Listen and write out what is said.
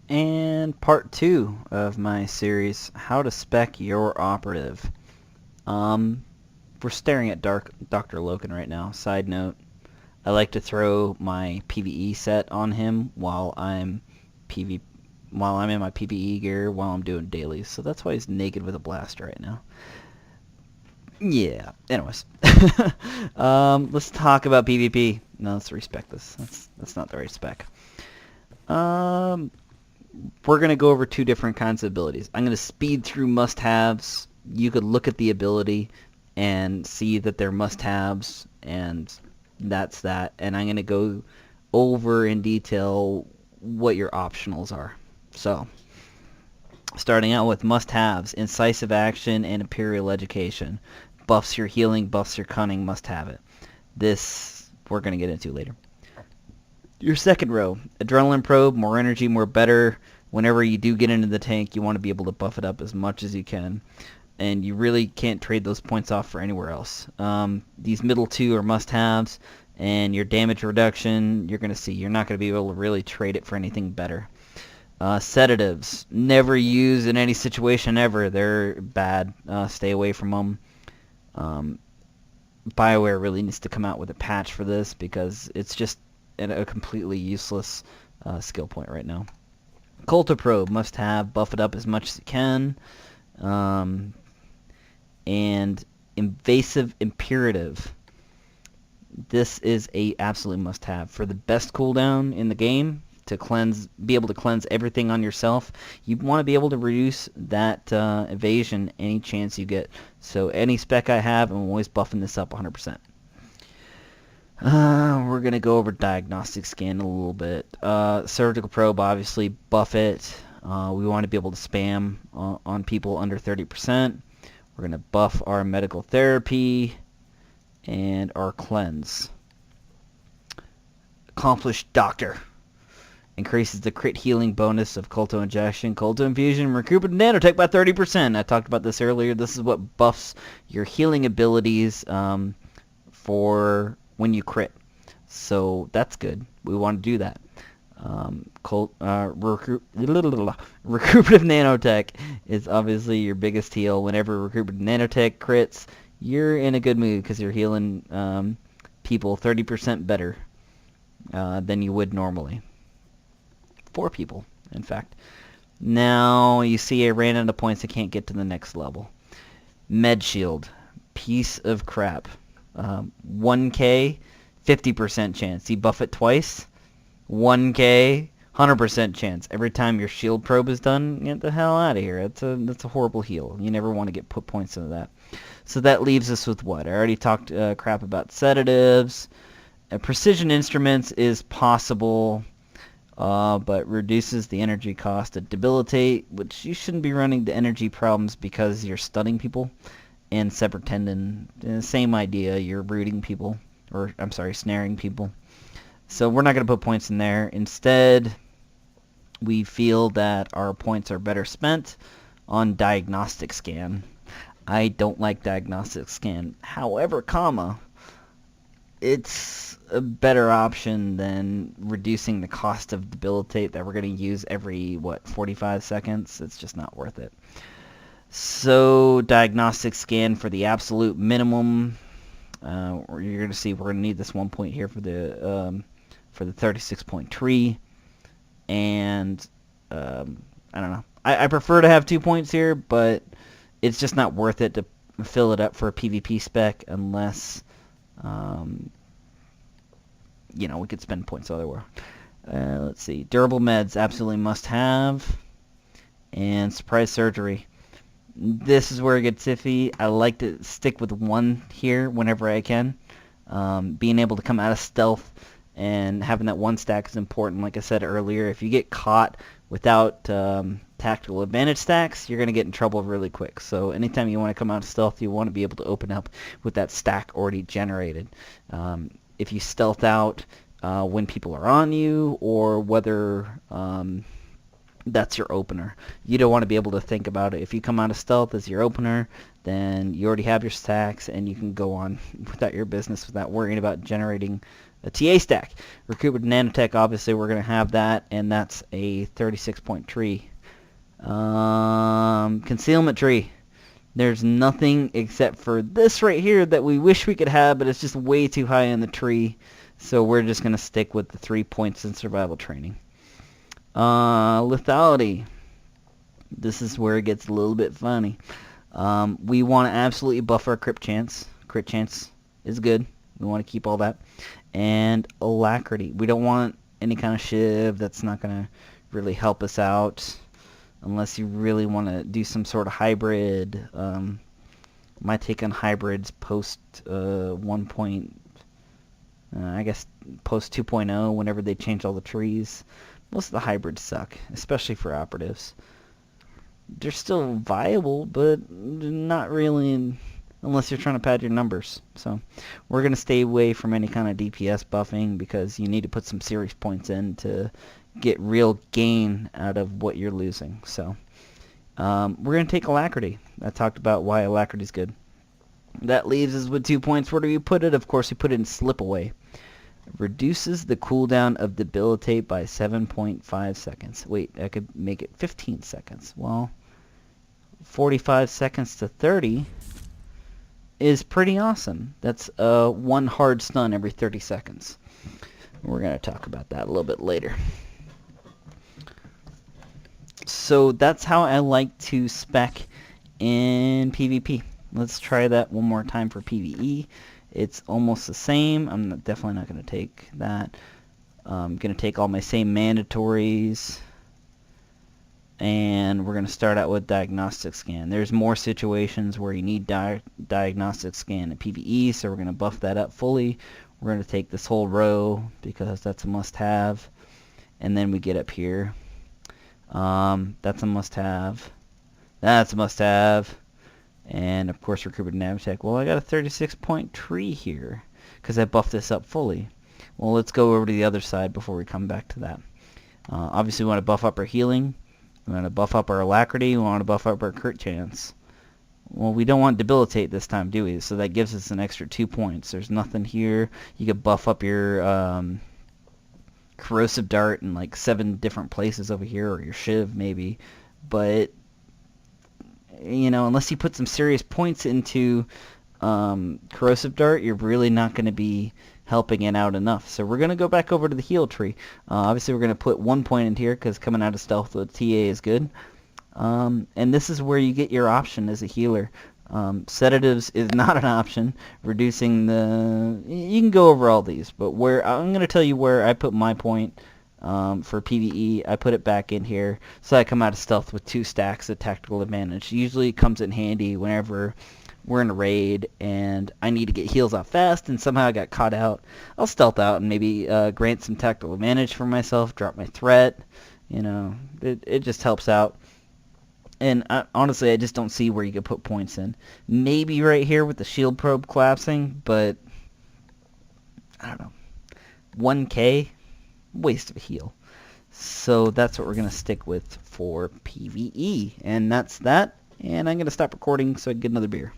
And part 2 of my series, How to Spec Your Operative. We're staring at Dr. Loken right now. Side note, I like to throw my PvE set on him while I'm in my PvE gear while I'm doing dailies. So that's why he's naked with a blaster right now. Yeah. Anyways, let's talk about PvP. No, let's respect this. That's not the right spec. Um, we're going to go over two different kinds of abilities. I'm going to speed through must-haves. You could look at the ability and see that they're must-haves, and that's that. And I'm going to go over in detail what your optionals are. So, starting out with must-haves, incisive action and imperial education. Buffs your healing, buffs your cunning, must have it. This we're going to get into later. Your second row, adrenaline probe, more energy, more better. Whenever you do get into the tank, you want to be able to buff it up as much as you can. And you really can't trade those points off for anywhere else. These middle two are must-haves. And your damage reduction, you're going to see. You're not going to be able to really trade it for anything better. Sedatives, never use in any situation ever. They're bad. Stay away from them. BioWare really needs to come out with a patch for this because it's just a completely useless skill point right now. Cultiprobe, must have. Buff it up as much as you can. And invasive imperative. This is a absolute must have. For the best cooldown in the game, to be able to cleanse everything on yourself, you want to be able to reduce that evasion any chance you get. So any spec I have, I'm always buffing this up 100%. We're going to go over diagnostic scan a little bit. Surgical probe, obviously, buff it. We want to be able to spam on people under 30%. We're going to buff our medical therapy and our cleanse. Accomplished doctor. Increases the crit healing bonus of Culto Injection, Culto Infusion, Recuperative Nanotech by 30%. I talked about this earlier. This is what buffs your healing abilities for when you crit. So that's good. We want to do that. Recuperative Nanotech is obviously your biggest heal. Whenever Recuperative Nanotech crits, you're in a good mood because you're healing people 30% better than you would normally. 4 people, in fact. Now, you see I ran out of points. I can't get to the next level. Med Shield. Piece of crap. 1k, 50% chance. You buff it twice. 1k, 100% chance. Every time your shield probe is done, get the hell out of here. That's a horrible heal. You never want to put points into that. So that leaves us with what? I already talked crap about sedatives. Precision instruments is possible. But reduces the energy cost to debilitate, which you shouldn't be running the energy problems because you're stunning people. And severed tendon, same idea, you're rooting people, or I'm sorry, snaring people. So we're not going to put points in there. Instead, we feel that our points are better spent on diagnostic scan. I don't like diagnostic scan. However, it's a better option than reducing the cost of debilitate that we're going to use every 45 seconds. It's just not worth it. So diagnostic scan for the absolute minimum. You're going to see we're going to need this 1 point here for the 36-point tree, and I don't know. I prefer to have 2 points here, but it's just not worth it to fill it up for a PvP spec unless we could spend points otherwhere. Let's see. Durable meds, absolutely must have. And surprise surgery. This is where it gets iffy. I like to stick with 1 here whenever I can. Being able to come out of stealth and having that 1 stack is important. Like I said earlier, if you get caught without tactical advantage stacks, you're going to get in trouble really quick. So anytime you want to come out of stealth, you want to be able to open up with that stack already generated. If you stealth out when people are on you, or whether that's your opener. You don't want to be able to think about it. If you come out of stealth as your opener, then you already have your stacks, and you can go on without your business without worrying about generating a TA stack. Recruitment nanotech, obviously we're going to have that, and that's a 36-point tree. Concealment tree. There's nothing except for this right here that we wish we could have, but it's just way too high in the tree. So we're just going to stick with the 3 points in survival training. Lethality. This is where it gets a little bit funny. We want to absolutely buff our crit chance. Crit chance is good. We want to keep all that. And alacrity. We don't want any kind of shiv. That's not going to really help us out unless you really want to do some sort of hybrid. My take on hybrids post 1. I guess post 2.0, whenever they change all the trees. Most of the hybrids suck, especially for operatives. They're still viable, but not really unless you're trying to pad your numbers. So we're going to stay away from any kind of DPS buffing because you need to put some serious points in to get real gain out of what you're losing. So we're going to take alacrity. I talked about why alacrity is good. That leaves us with 2 points. Where do we put it? Of course, we put it in slip away. Reduces the cooldown of debilitate by 7.5 seconds. Wait, I could make it 15 seconds. Well, 45 seconds to 30 is pretty awesome. That's one hard stun every 30 seconds. We're going to talk about that a little bit later. So that's how I like to spec in PvP. Let's try that one more time for PvE. It's almost the same. I'm definitely not going to take that. I'm going to take all my same mandatories. And we're going to start out with diagnostic scan. There's more situations where you need diagnostic scan in PvE, so we're going to buff that up fully. We're going to take this whole row because that's a must-have. And then we get up here. That's a must-have. That's a must-have. And of course recruitment nanotech. Well, I got a 36-point tree here because I buffed this up fully. Well, let's go over to the other side before we come back to that. Obviously we want to buff up our healing. We want to buff up our alacrity. We want to buff up our crit chance. Well, we don't want debilitate this time, do we? So that gives us an extra 2 points. There's nothing here. You could buff up your corrosive dart in like 7 different places over here, or your shiv maybe. But you know, unless you put some serious points into corrosive dart, you're really not going to be helping it out enough. So we're going to go back over to the heal tree. Obviously we're going to put 1 point in here because coming out of stealth with TA is good. And this is where you get your option as a healer. Sedatives is not an option. Reducing the... You can go over all these, but where I'm going to tell you where I put my point for PvE. I put it back in here, so I come out of stealth with 2 stacks of tactical advantage. Usually it comes in handy whenever we're in a raid and I need to get heals out fast and somehow I got caught out. I'll stealth out and maybe grant some tactical advantage for myself, drop my threat. You know, it just helps out. And honestly, I just don't see where you could put points in. Maybe right here with the shield probe collapsing, but I don't know. 1k? Waste of a heal. So that's what we're going to stick with for PvE. And that's that. And I'm going to stop recording so I can get another beer.